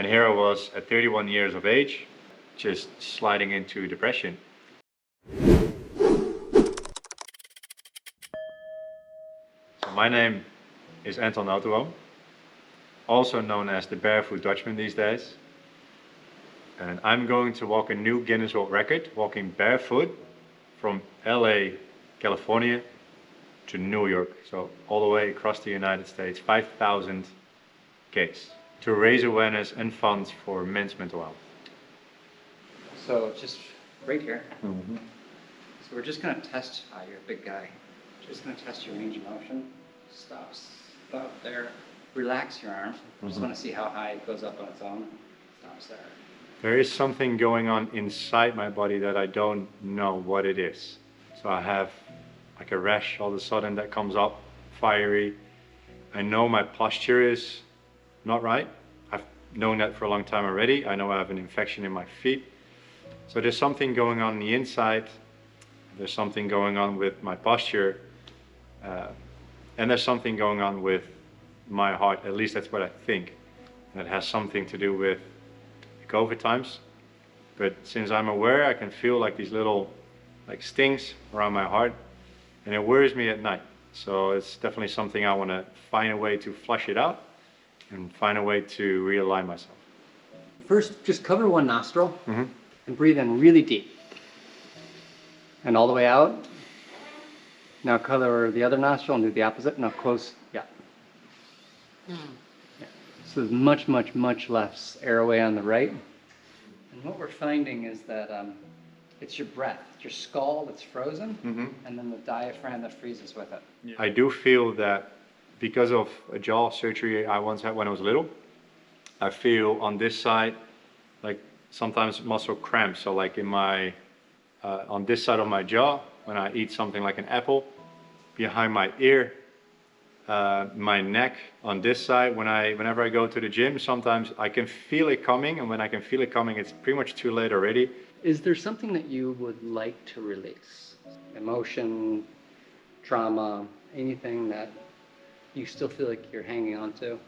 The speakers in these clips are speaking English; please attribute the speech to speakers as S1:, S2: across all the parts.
S1: And here I was at 31 years of age, just sliding into depression. So my name is Anton, also known as the Barefoot Dutchman these days. And I'm going to walk a new Guinness World Record, walking barefoot from LA, California to New York. So all the way across the United States, 5,000 Ks, to raise awareness and funds for men's mental health.
S2: So just right here. So we're just gonna test, you're a big guy. Just gonna test your range of motion. Stop there. Relax your arm. Just wanna see how high it goes up on its own. Stops there.
S1: There is something going on inside my body that I don't know what it is. So I have like a rash all of a sudden that comes up, fiery. I know my posture is not right. I've known that for a long time already. I know I have an infection in my feet. So there's something going on the inside. There's something going on with my posture. And there's something going on with my heart. At least that's what I think. And it has something to do with COVID times. But since I'm aware, I can feel like these little stings around my heart, and it worries me at night. So it's definitely something I want to find a way to flush it out and find a way to realign myself.
S2: First, just cover one nostril and breathe in really deep. And all the way out. Now cover the other nostril and do the opposite. Now close, yeah. So there's much, much, much less airway on the right. And what we're finding is that it's your breath, it's your skull that's frozen, and then the diaphragm that freezes with it.
S1: Yeah. I do feel that because of a jaw surgery I once had when I was little, I feel on this side like sometimes muscle cramps. So like in my, on this side of my jaw, when I eat something like an apple, behind my ear, my neck on this side, whenever I go to the gym, sometimes I can feel it coming, and when I can feel it coming, it's pretty much too late already.
S2: Is there something that you would like to release? Emotion, trauma, anything that you still feel like you're hanging on to?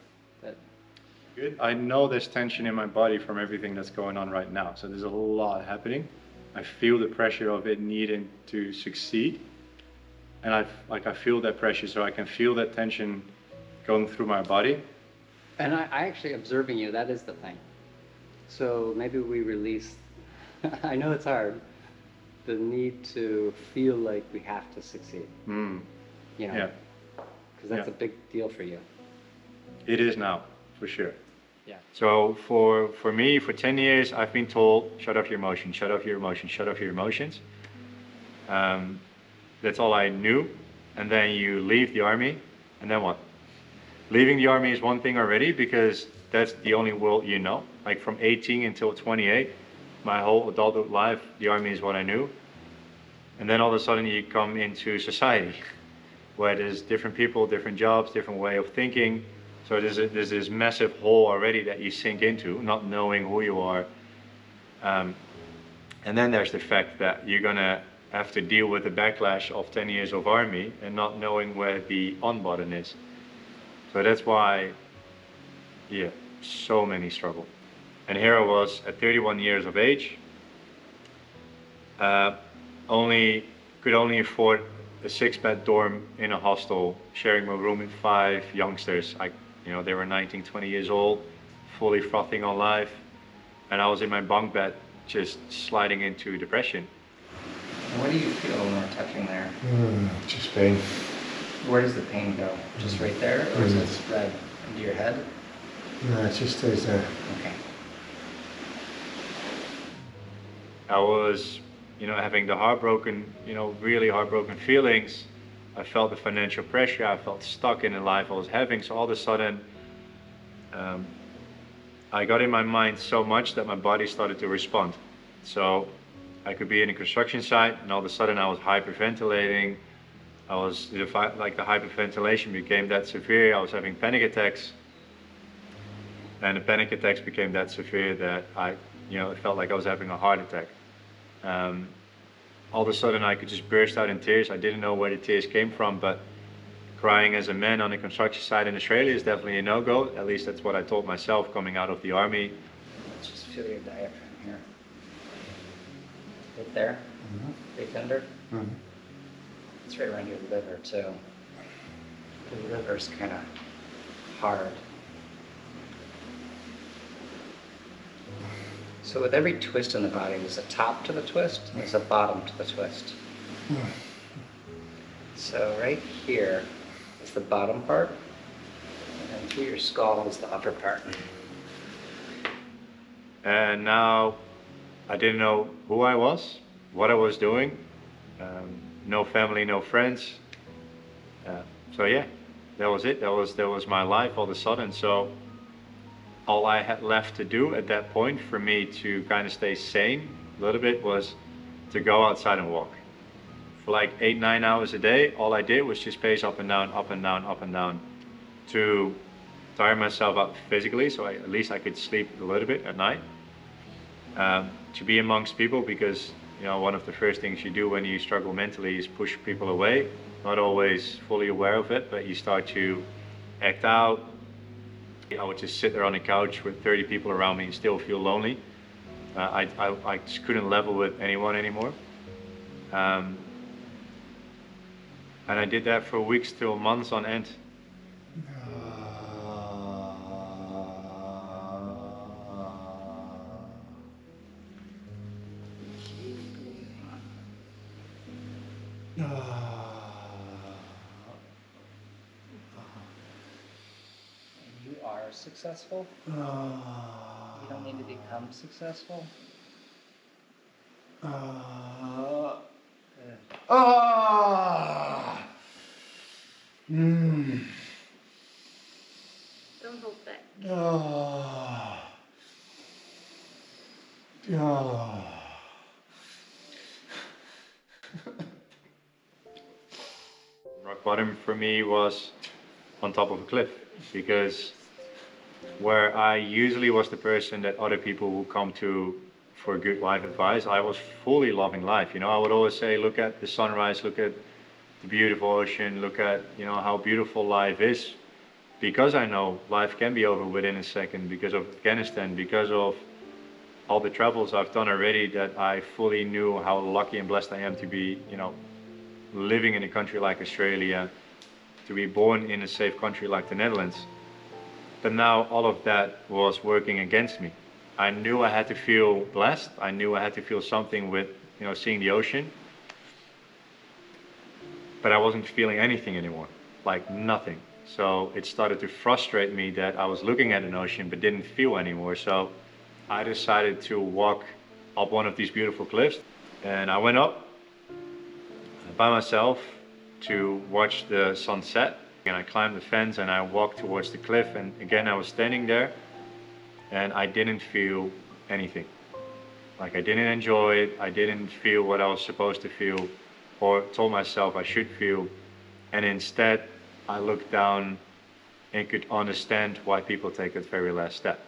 S1: Good. I know there's tension in my body from everything that's going on right now, so there's a lot happening. I feel the pressure of it needing to succeed. And I feel that pressure, so I can feel that tension going through my body.
S2: And I actually observing you, that is the thing. So maybe we release, I know it's hard, the need to feel like we have to succeed. You know, because that's a big deal for you.
S1: It is now, for sure.
S2: Yeah.
S1: So for me, for 10 years, I've been told, shut off your emotions, shut off your emotions, shut off your emotions. That's all I knew. And then you leave the army, and then what? Leaving the army is one thing already, because that's the only world you know. Like from 18 until 28, my whole adulthood life, the army is what I knew. And then all of a sudden you come into society, where there's different people, different jobs, different way of thinking. So there's this massive hole already that you sink into, not knowing who you are. And then there's the fact that you're gonna have to deal with the backlash of 10 years of army and not knowing where the on button is. So that's why, yeah, so many struggle. And here I was at 31 years of age, could only afford a 6-bed dorm in a hostel, sharing my room with 5 youngsters. They were 19, 20 years old, fully frothing on life, and I was in my bunk bed, just sliding into depression.
S2: What do you feel when we're touching there?
S1: Just pain.
S2: Where does the pain go? Just right there, or is it spread into your head?
S3: No, it just stays there.
S2: Okay.
S1: I was, having the really heartbroken feelings. I felt the financial pressure. I felt stuck in the life I was having. So all of a sudden, I got in my mind so much that my body started to respond. So I could be in a construction site, and all of a sudden I was hyperventilating. The hyperventilation became that severe. I was having panic attacks, and the panic attacks became that severe that it felt like I was having a heart attack. All of a sudden I could just burst out in tears. I didn't know where the tears came from, but crying as a man on a construction site in Australia is definitely a no-go. At least that's what I told myself coming out of the army.
S2: Let's just feel your diaphragm here. Right there. Right under. It's right around your liver too. The liver's kind of hard. So with every twist in the body, there's a top to the twist, and there's a bottom to the twist. So right here is the bottom part, and then through your skull is the upper part.
S1: And now I didn't know who I was, what I was doing. No family, no friends. So yeah, that was it. That was my life all of a sudden. So all I had left to do at that point for me to kind of stay sane a little bit was to go outside and walk. For like 8-9 hours a day, all I did was just pace up and down, up and down, up and down to tire myself out physically, so at least I could sleep a little bit at night. To be amongst people, because you know, one of the first things you do when you struggle mentally is push people away. Not always fully aware of it, but you start to act out. I would just sit there on the couch with 30 people around me and still feel lonely. I just couldn't level with anyone anymore. And I did that for weeks till months on end.
S2: You are successful. You don't need to become successful. Good.
S4: Don't hold back.
S1: Rock bottom for me was on top of a cliff, because where I usually was the person that other people would come to for good life advice, I was fully loving life. You know, I would always say, look at the sunrise, look at the beautiful ocean, look at, you know, how beautiful life is. Because I know life can be over within a second, because of Afghanistan, because of all the travels I've done already, that I fully knew how lucky and blessed I am to be, you know, living in a country like Australia, to be born in a safe country like the Netherlands. But now all of that was working against me. I knew I had to feel blessed. I knew I had to feel something with, you know, seeing the ocean. But I wasn't feeling anything anymore, like nothing. So it started to frustrate me that I was looking at an ocean but didn't feel anymore. So I decided to walk up one of these beautiful cliffs, and I went up by myself to watch the sunset. And I climbed the fence and I walked towards the cliff, and again I was standing there and I didn't feel anything. Like I didn't enjoy it, I didn't feel what I was supposed to feel or told myself I should feel. And instead I looked down and could understand why people take that very last step.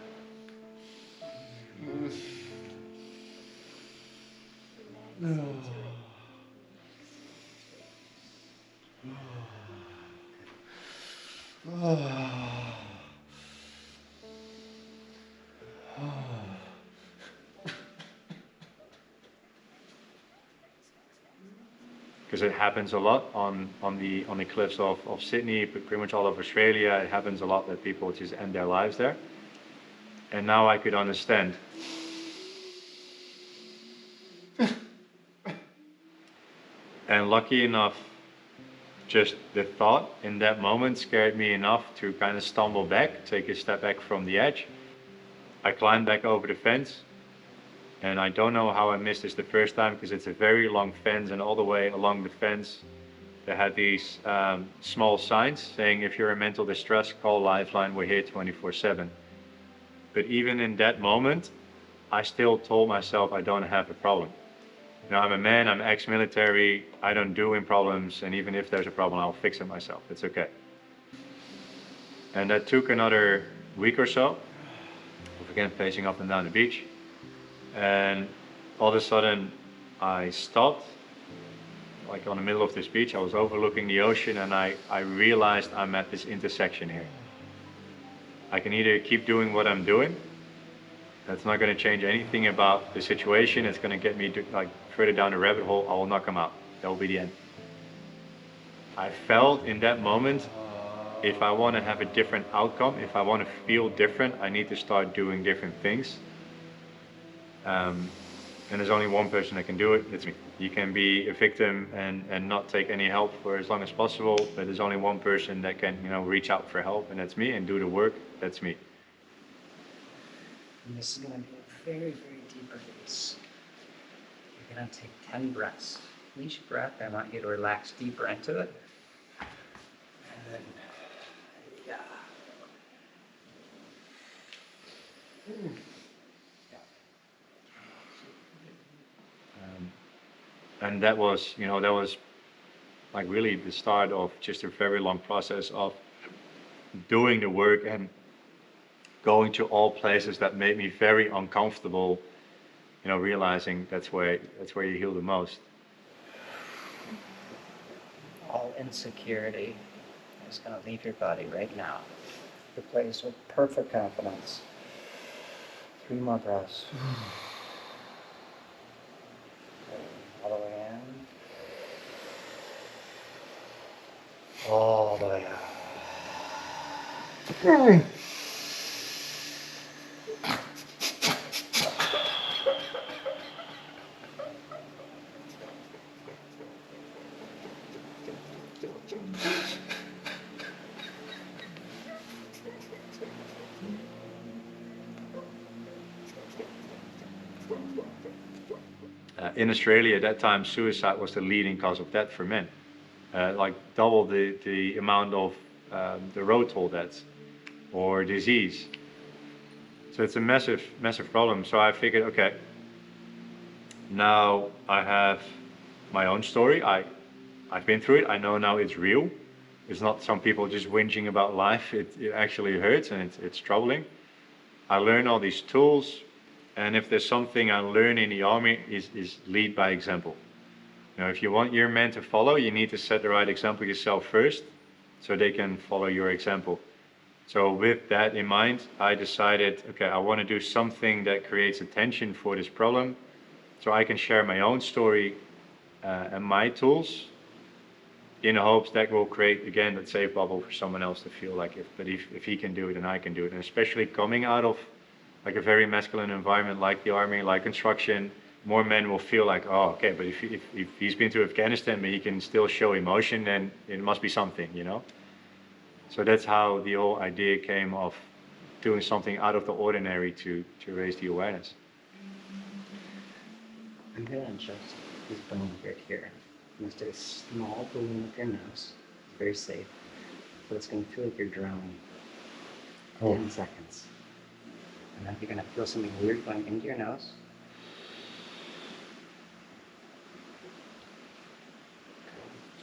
S1: Because it happens a lot on the cliffs of Sydney, but pretty much all of Australia. It happens a lot that people just end their lives there. And now I could understand. And lucky enough, just the thought in that moment scared me enough to kind of stumble back, take a step back from the edge. I climbed back over the fence, and I don't know how I missed this the first time, because it's a very long fence, and all the way along the fence they had these small signs saying, if you're in mental distress, call Lifeline, we're here 24/7. But even in that moment, I still told myself I don't have a problem. You know, I'm a man, I'm ex-military, I don't deal in problems, and even if there's a problem, I'll fix it myself, it's okay. And that took another week or so of again pacing up and down the beach. And all of a sudden I stopped, like on the middle of this beach. I was overlooking the ocean, and I realized I'm at this intersection here. I can either keep doing what I'm doing. That's not going to change anything about the situation. It's going to get me to, like, further down the rabbit hole. I will not come out. That will be the end. I felt in that moment, if I want to have a different outcome, if I want to feel different, I need to start doing different things. And there's only one person that can do it. It's me. You can be a victim and not take any help for as long as possible, but there's only one person that can, reach out for help, and that's me, and do the work. That's me.
S2: And this is going to be a very, very deep release. You're going to take 10 breaths. Each breath, I want you to relax deeper into it. And then, yeah.
S1: And that was like really the start of just a very long process of doing the work and going to all places that made me very uncomfortable, realizing that's where you heal the most.
S2: All insecurity is going to leave your body right now. Replaced with perfect confidence. 3 more breaths. All the way in. All the way out.
S1: In Australia at that time, suicide was the leading cause of death for men. Like double the amount of the road toll deaths or disease. So it's a massive, massive problem. So I figured, okay, now I have my own story. I've been through it. I know now it's real. It's not some people just whinging about life. It actually hurts, and it's troubling. I learned all these tools. And if there's something I learned in the army is lead by example. If you want your men to follow, you need to set the right example yourself first, so they can follow your example. So with that in mind, I decided, okay, I want to do something that creates attention for this problem, so I can share my own story and my tools, in the hopes that will create, again, that safe bubble for someone else to feel like if he can do it, then I can do it. And especially coming out of like a very masculine environment like the army, like construction, more men will feel like, oh, okay, but if he's been to Afghanistan, but he can still show emotion, then it must be something, So that's how the whole idea came of doing something out of the ordinary to raise the awareness.
S2: I'm going to adjust this bone right here. I'm going to take a small balloon with your nose. Very safe. But it's going to feel like you're drowning. 10 seconds. And then you're going to feel something weird going into your nose.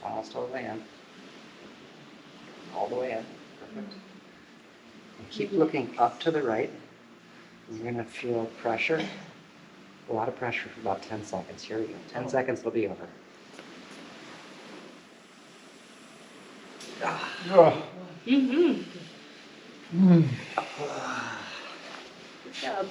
S2: Almost all the way in. All the way in. Perfect. And keep looking up to the right. You're going to feel pressure. A lot of pressure for about 10 seconds. Here we go. 10 seconds, it'll be over.
S4: Mm-hmm. Good job.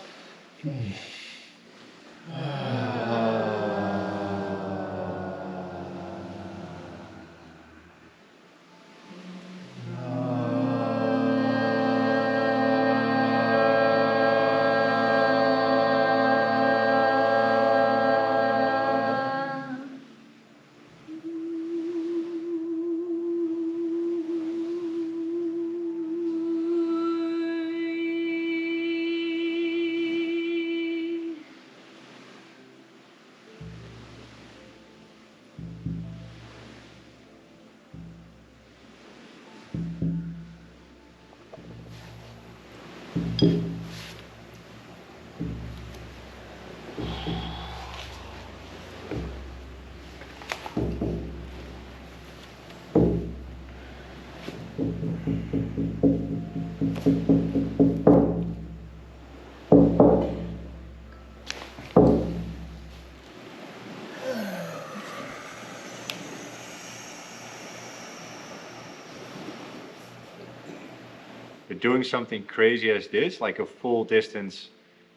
S1: But doing something crazy as this, like a full distance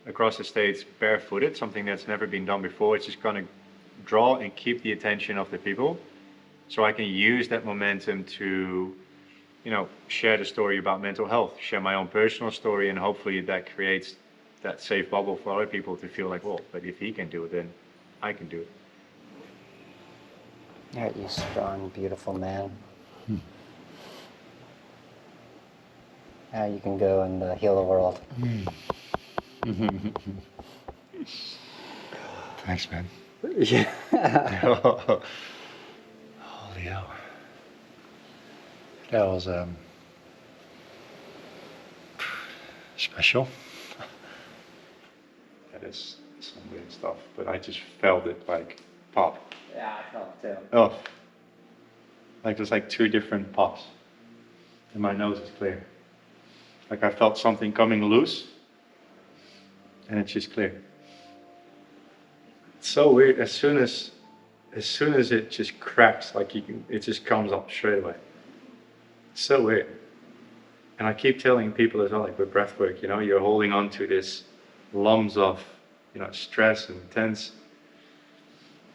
S1: across the States barefooted, something that's never been done before, it's just gonna draw and keep the attention of the people. So I can use that momentum to, share the story about mental health, share my own personal story, and hopefully that creates that safe bubble for other people to feel like, well, but if he can do it, then I can do it.
S2: Yeah, you strong, beautiful man. Now you can go and heal the world.
S1: Thanks, man.
S2: Yeah.
S1: Holy hell. That was special. That is some weird stuff, but I just felt it like pop.
S2: Yeah, I felt too.
S1: Oh, like there's like 2 different pops, and my nose is clear. Like I felt something coming loose, and it's just clear. It's so weird. As soon as it just cracks, like it just comes up straight away. It's so weird. And I keep telling people as well, like with breathwork, you're holding on to this lumps of, stress and tense,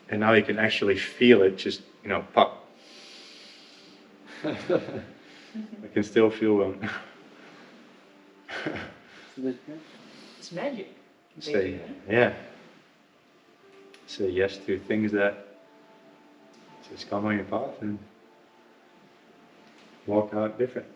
S1: and now you can actually feel it just, pop. I can still feel one.
S4: It's magic.
S1: Say yes to things that just come on your path and walk out different.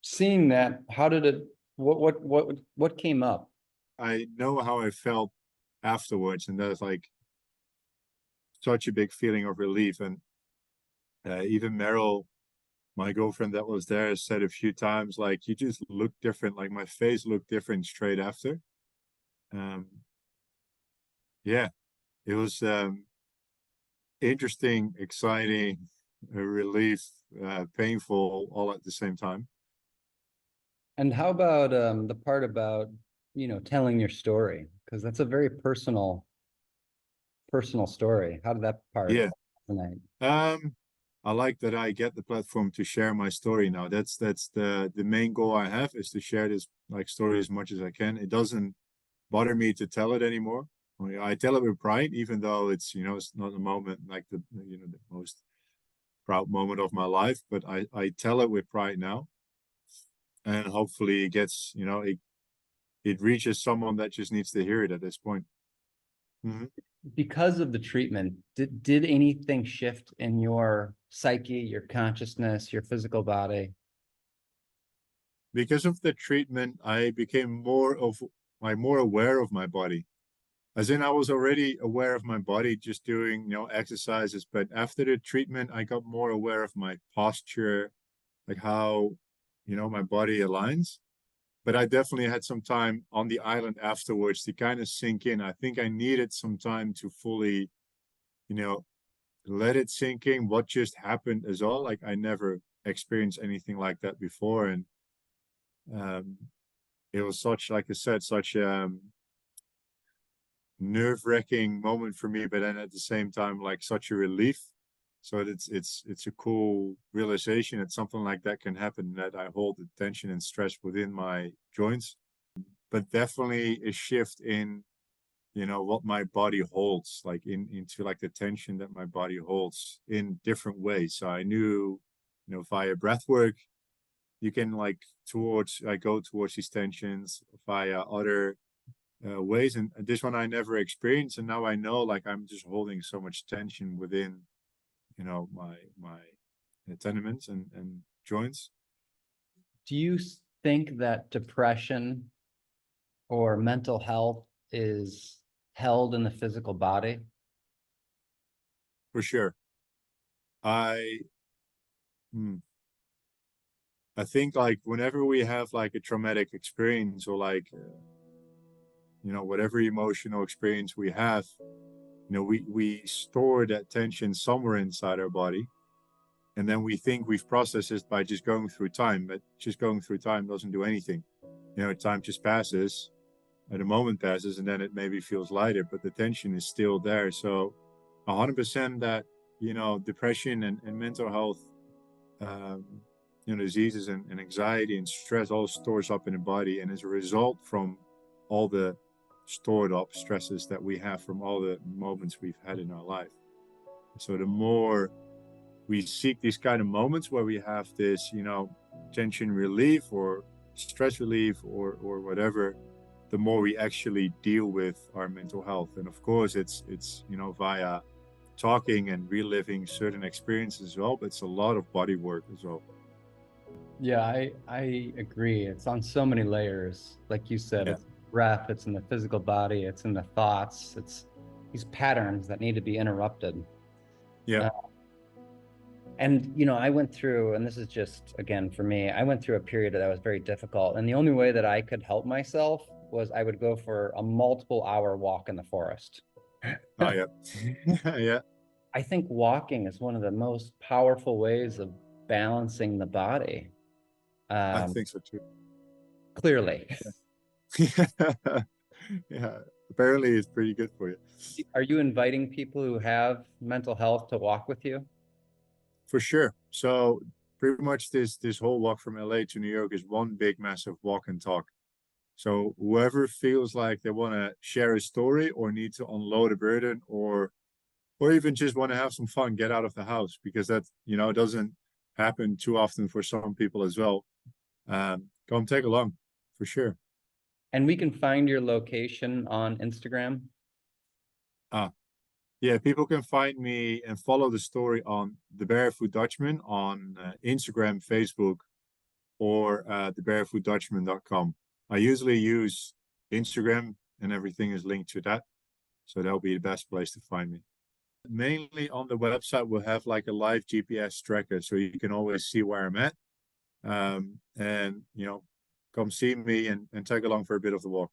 S2: Seeing that, how did it? What came up?
S3: I know how I felt afterwards, and that's like such a big feeling of relief. And even Meryl, my girlfriend that was there, said a few times, like, you just look different. Like my face looked different straight after. Yeah, it was interesting, exciting, relief, painful, all at the same time.
S2: And how about the part about telling your story? Because that's a very personal story. How did that part
S3: Yeah.
S2: tonight?
S3: I like that I get the platform to share my story now. That's the main goal I have, is to share this like story as much as I can. It doesn't bother me to tell it anymore. I tell it with pride, even though it's it's not a moment like the most proud moment of my life, but I tell it with pride now, and hopefully it gets it reaches someone that just needs to hear it at this point.
S2: Because of the treatment, did anything shift in your psyche, your consciousness, your physical body?
S3: Because of the treatment, I became more aware of my body. As in, I was already aware of my body just doing exercises, but after the treatment, I got more aware of my posture, like how my body aligns. But I definitely had some time on the island afterwards to kind of sink in. I think I needed some time to fully, let it sink in what just happened as well. Like I never experienced anything like that before. And it was such, like I said, such a nerve-wracking moment for me, but then at the same time, like such a relief. So it's a cool realization that something like that can happen, that I hold the tension and stress within my joints. But definitely a shift in what my body holds, like into like the tension that my body holds in different ways. So I knew via breath work you can like go towards these tensions via other ways, and this one I never experienced, and now I know like I'm just holding so much tension within my tenements and joints.
S2: Do you think that depression or mental health is held in the physical body?
S3: For sure. I think like whenever we have like a traumatic experience, or like whatever emotional experience we have, we store that tension somewhere inside our body, and then we think we've processed it by just going through time, but just going through time doesn't do anything. Time just passes, and a moment passes, and then it maybe feels lighter, but the tension is still there. So 100% that depression and mental health, um, diseases and anxiety and stress all stores up in the body, and as a result from all the stored up stresses that we have from all the moments we've had in our life. So the more we seek these kind of moments where we have this, tension relief or stress relief or whatever, the more we actually deal with our mental health. And of course, it's via talking and reliving certain experiences as well, but it's a lot of body work as well.
S2: Yeah, I agree. It's on so many layers. Like you said,
S3: Yeah.
S2: it's breath, it's in the physical body, it's in the thoughts, it's these patterns that need to be interrupted.
S3: Yeah.
S2: And, I went through, and this is just, again, for me, I went through a period that was very difficult. And the only way that I could help myself was I would go for a multiple hour walk in the forest.
S3: Oh, yeah. Yeah.
S2: I think walking is one of the most powerful ways of balancing the body.
S3: I think so too.
S2: Clearly.
S3: Yeah. Apparently it's pretty good for you.
S2: Are you inviting people who have mental health to walk with you?
S3: For sure. So pretty much this whole walk from LA to New York is one big massive walk and talk. So whoever feels like they want to share a story or need to unload a burden or even just want to have some fun, get out of the house, because that, doesn't happen too often for some people as well. Come take along for sure.
S2: And we can find your location on Instagram.
S3: Yeah, people can find me and follow the story on the Barefoot Dutchman on Instagram, Facebook, or thebarefootdutchman.com. I usually use Instagram and everything is linked to that. So that'll be the best place to find me. Mainly on the website, we'll have like a live GPS tracker so you can always see where I'm at. And, come see me and tag along for a bit of the walk.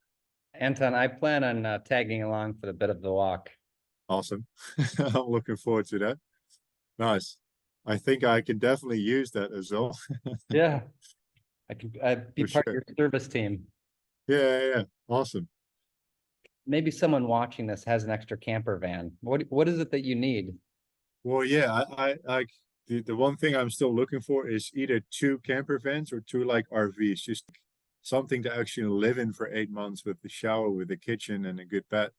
S2: Anton, I plan on tagging along for the bit of the walk.
S3: Awesome. I'm looking forward to that. Nice. I think I can definitely use that as well.
S2: Yeah, I can be
S3: For
S2: part of
S3: sure.
S2: your service team.
S3: Yeah. Awesome.
S2: Maybe someone watching this has an extra camper van. What is it that you need?
S3: Well, yeah, I the one thing I'm still looking for is either 2 camper vans or 2 like RVs, just something to actually live in for 8 months with the shower, with the kitchen and a good bed.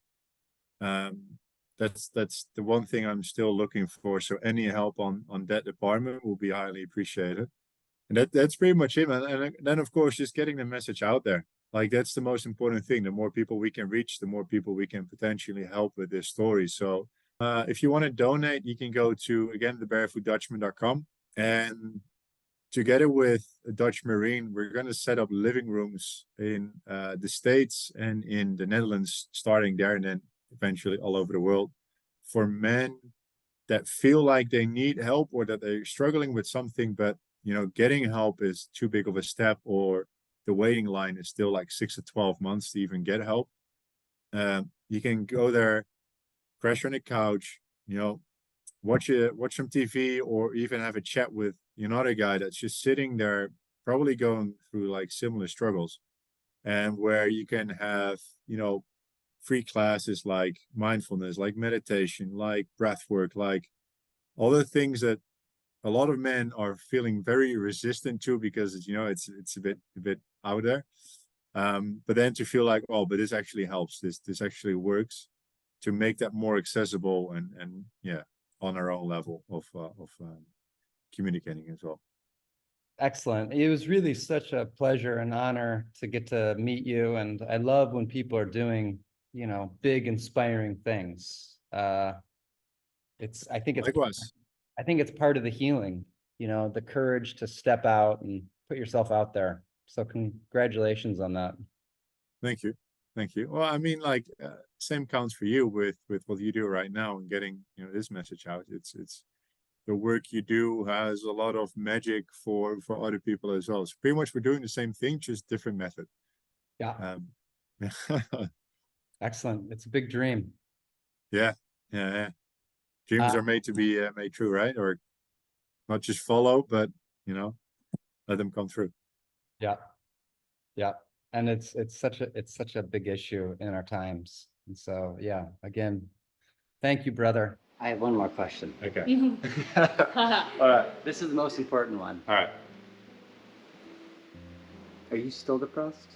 S3: That's the one thing I'm still looking for. So any help on that department will be highly appreciated. And that's pretty much it, man. And then of course just getting the message out there. Like that's the most important thing. The more people we can reach, the more people we can potentially help with this story. So if you want to donate, you can go to again thebarefootdutchman.com, and together with a Dutch Marine, we're going to set up living rooms in the States and in the Netherlands, starting there and then eventually all over the world, for men that feel like they need help or that they're struggling with something, but getting help is too big of a step, or the waiting line is still like 6 to 12 months to even get help. You can go there, crash on the couch, watch some TV, or even have a chat with another guy that's just sitting there, probably going through like similar struggles, and where you can have free classes like mindfulness, like meditation, like breathwork, like all the things that a lot of men are feeling very resistant to because it's a bit out there. But then to feel like, oh, but this actually helps. This actually works, to make that more accessible and yeah, on our own level of communicating as well.
S2: Excellent. It was really such a pleasure and honor to get to meet you. And I love when people are doing, big, inspiring things. I think
S3: Likewise.
S2: I think it's part of the healing, the courage to step out and put yourself out there. So congratulations on that.
S3: Thank you. Well, I mean, like same counts for you with what you do right now and getting this message out. It's the work you do has a lot of magic for other people as well. So pretty much we're doing the same thing, just different method.
S2: Yeah. Excellent. It's a big dream.
S3: Yeah. Dreams are made to be made true, right? Or not just follow, but let them come through.
S2: Yeah. And it's such a big issue in our times. And so, yeah, again, thank you, brother. I have one more question.
S1: Okay. All right.
S2: This is the most important one.
S1: All right.
S2: Are you still depressed?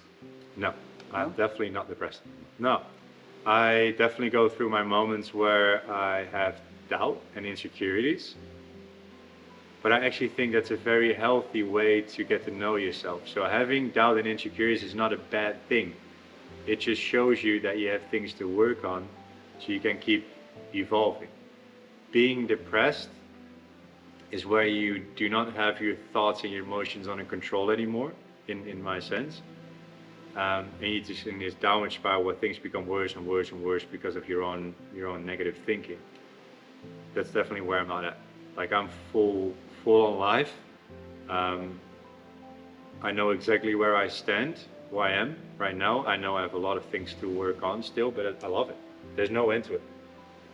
S1: No, I'm
S2: No?
S1: definitely not depressed. No, I definitely go through my moments where I have doubt and insecurities. But I actually think that's a very healthy way to get to know yourself. So having doubt and insecurities is not a bad thing. It just shows you that you have things to work on so you can keep evolving. Being depressed is where you do not have your thoughts and your emotions under control anymore, in my sense. And you just in this downward spiral where things become worse and worse and worse because of your own negative thinking. That's definitely where I'm not at. Like I'm full on life. I know exactly where I stand, who I am right now. I know I have a lot of things to work on still, but I love it. There's no end to it.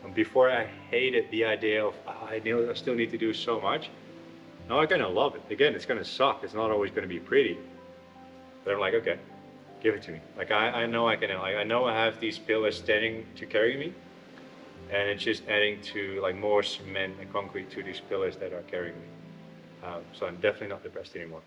S1: And before I hated the idea of I still need to do so much. Now I kind of love it. Again, it's gonna suck. It's not always gonna be pretty. But I'm like, okay, give it to me. Like I know I can. Like I know I have these pillars standing to carry me, and it's just adding to like more cement and concrete to these pillars that are carrying me. So I'm definitely not depressed anymore.